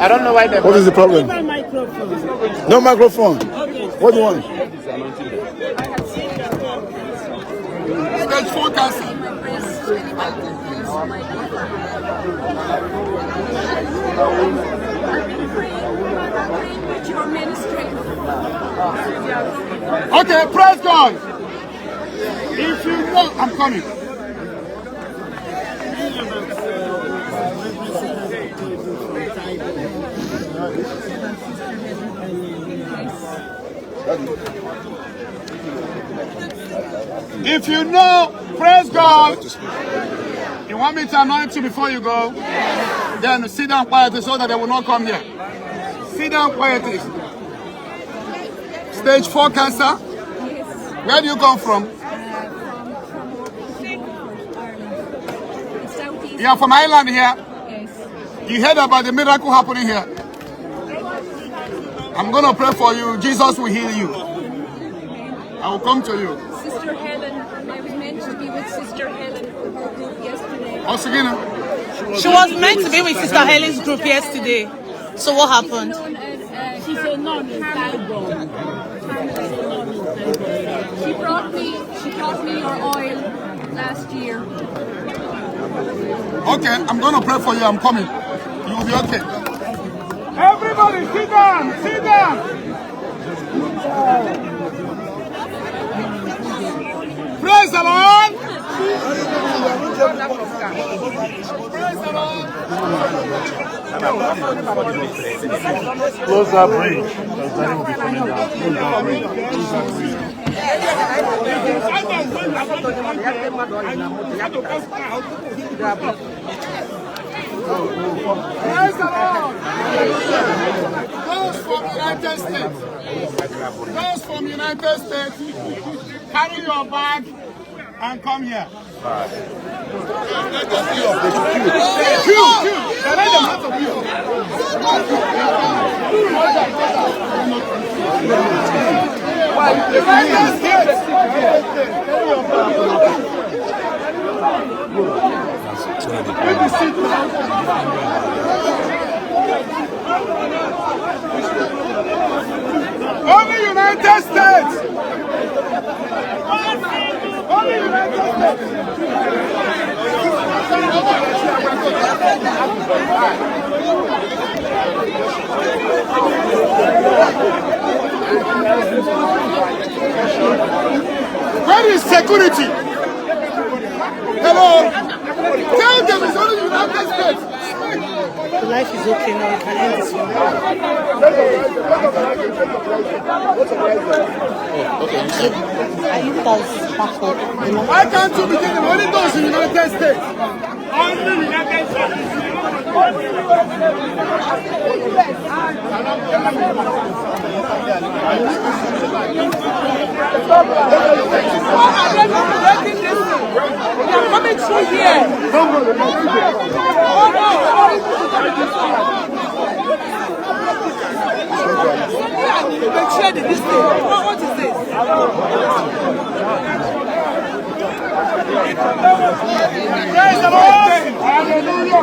I don't know why they. What is the problem? No microphone. What do you want? Stage 4 cancer. Okay, praise God. If you know, I'm coming. If you know, praise God. You want me to anoint you before you go? Then sit down quietly so that they will not come here. Sit down quietly. Stage 4 cancer. Where do you come from? You are from Ireland here? Yes. You heard about the miracle happening here? I'm going to pray for you. Jesus will heal you. I will come to you. Sister Helen, I was meant to be with Sister Helen yesterday. She was meant to be with Sister Helen's group yesterday. So what happened? She's a nun in Taiwan. She brought me your oil last year. Okay, I'm going to pray for you. I'm coming. You will be okay. Everybody, sit down. Sit down. Praise the Lord. Praise the Lord. Close that bridge. Because then will be coming down. Close that bridge. Close that bridge. Praise the Lord. Those from United States. Those from United States, carry your bag and come here. Only United States. Only United States. Where is security? Hello? Tell them it's only United States. The life is okay now. You can end this one. I think that's back up. Why can't you begin only those in the United States? Only United States. You're coming through here. They shared this thing. What is this? Praise the Lord! Hallelujah!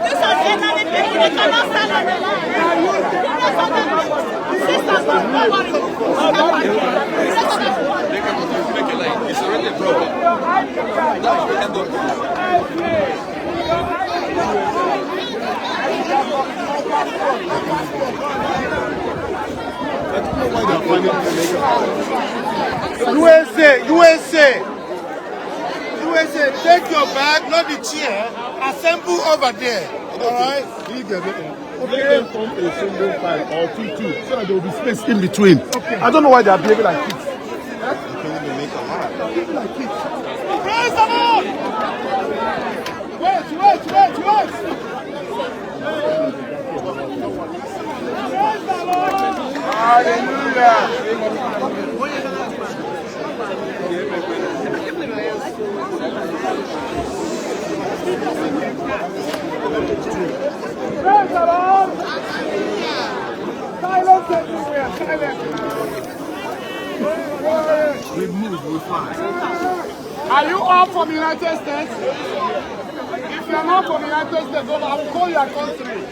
This is another thing we cannot stand on the line. Sisters, don't worry. Make a line. It's already a problem. USA, take your bag, not the chair, assemble over there. Alright? Okay. Form a single file or two, so that there will be space in between. Okay. I don't know why they are behaving like kids. Praise the Lord! Wait! Praise the Lord! Hallelujah! Praise the Lord! Silence everywhere! Silence! We move, we fly. Are you all from the United States? If you're not from the United States, I will call your country.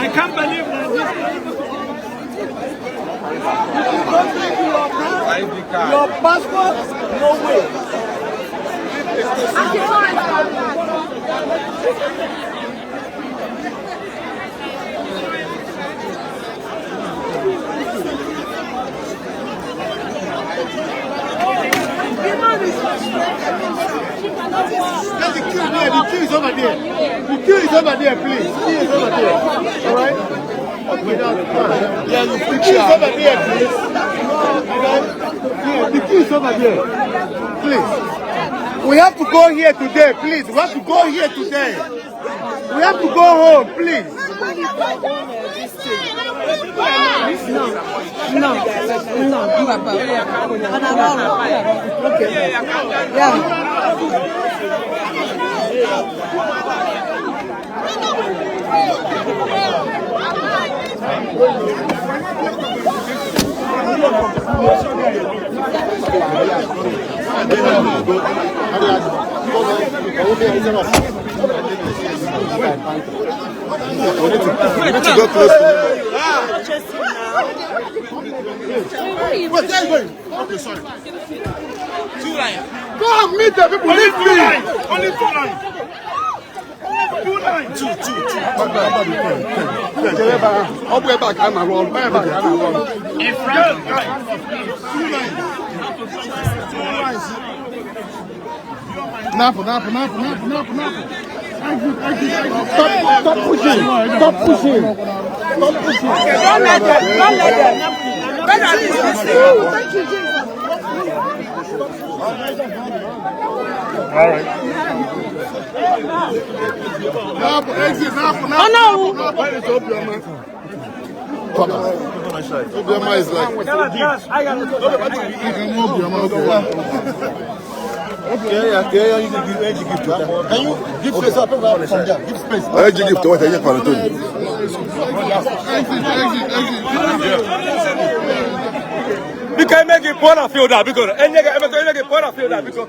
I can't believe that your passport, no way. The queue is over there. The queue is over there, please. The queue is over there. All right? Okay, now, yeah, the queue is over there, please. Yeah, the queue is over there. Please. We have to go here today, please. We have to go here today. We have to go home, please. No. Okay. Yeah. We need to go close to him. Wait, okay, sorry. 2 lines. Go and meet the people. Leave me. Only 2 lines. 2 lines. Two. I'll be back. I'm around. In front. Stop pushing. Stop pushing. Okay, don't let them. When are these things? Thank you, Jesus. All right. Exit. Where is Obioma? Obioma is like. Okay, you can give edge gift to that. Can you give space up from there? Give space. Edge gift to what I just want to do. You can make it point of field because any make it point of field because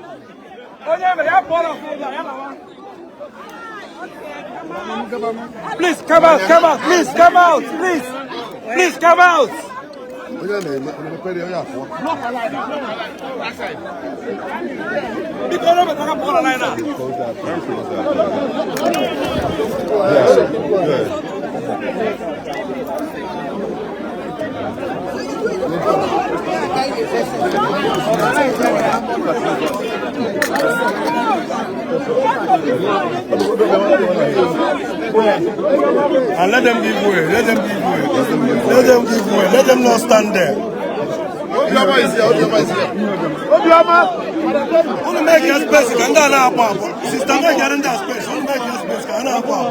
please come out, please come out, please come out. And let them give way. Let them not stand there. Obioma is here. Only make your space. Can that happen? Sister, make your space. Only make your space. Can that happen?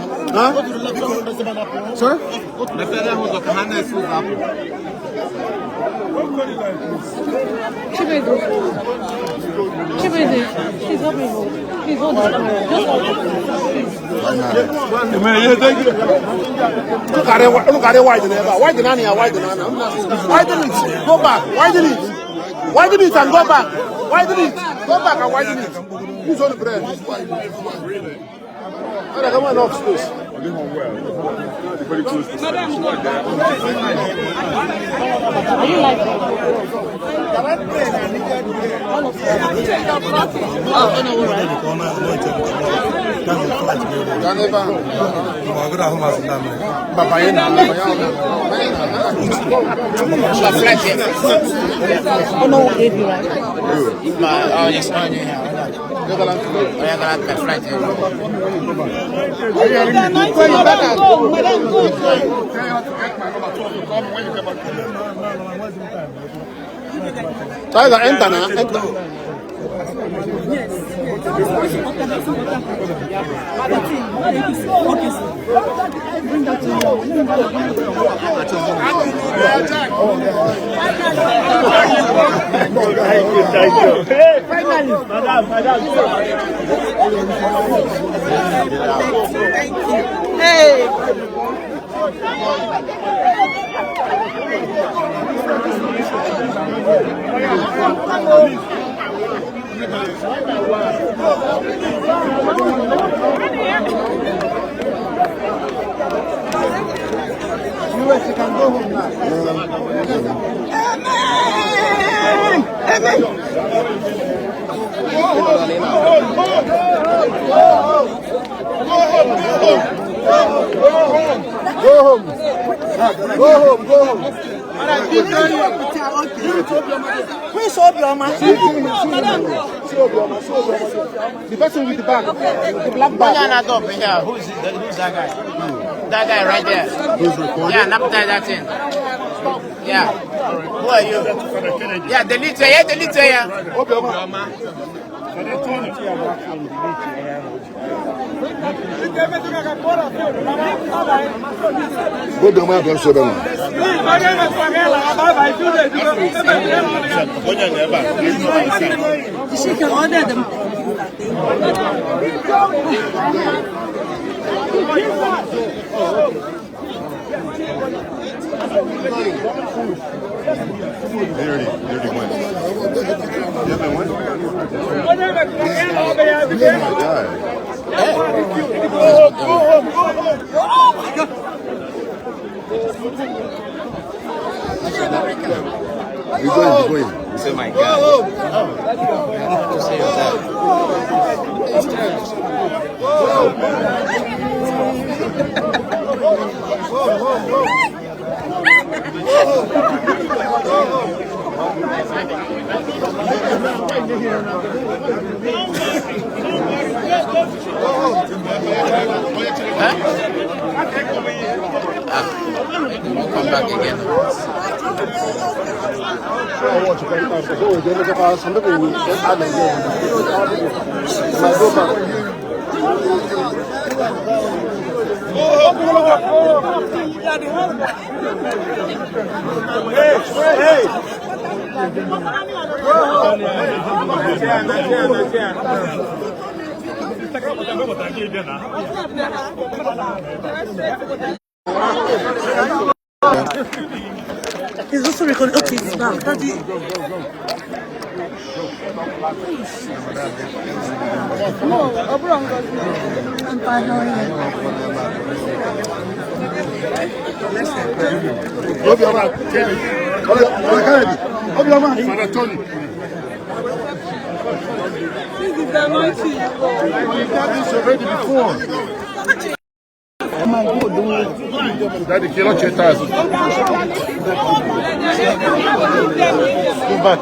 Sir? Chibedu, please help me hold. Please hold this camera. Just hold it. Look at it widen it. Widen it. Go back. Widen it. Widen it and go back. Widen it. Go back and widen it. Who's on the bread? Come on, off space. Very close to Are you like that? Tiger, enter now. Enter. Bring that to you. Thank you. Finally. Madam. Thank you. Hey. You can go home now. Amen. Amen. Go home. Who is Obioma? The person with the bag, the black bag. Who's that guy? That guy right there. Who's recording? Yeah, naptize that thing. Yeah. Who are you? Yeah, the leader. Yeah, the leader. Yeah. Obioma. Go down my blood sugar. She can order them. They already went. You haven't went? Oh my God. He's going. Oh my God. Come back again. He's also recording. Okay, it's back. Daddy. I'm fine. How are you? This is the anointing. We've got this already before. Daddy, kill out your tires. Go back.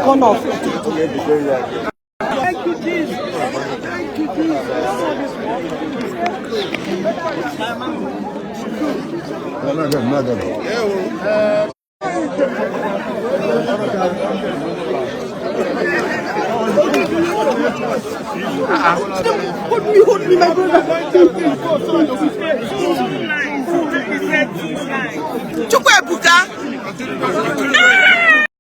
Come off. Thank you, Jesus. Thank you, Jesus. Hold me, my brother. Chukwu Ebuka.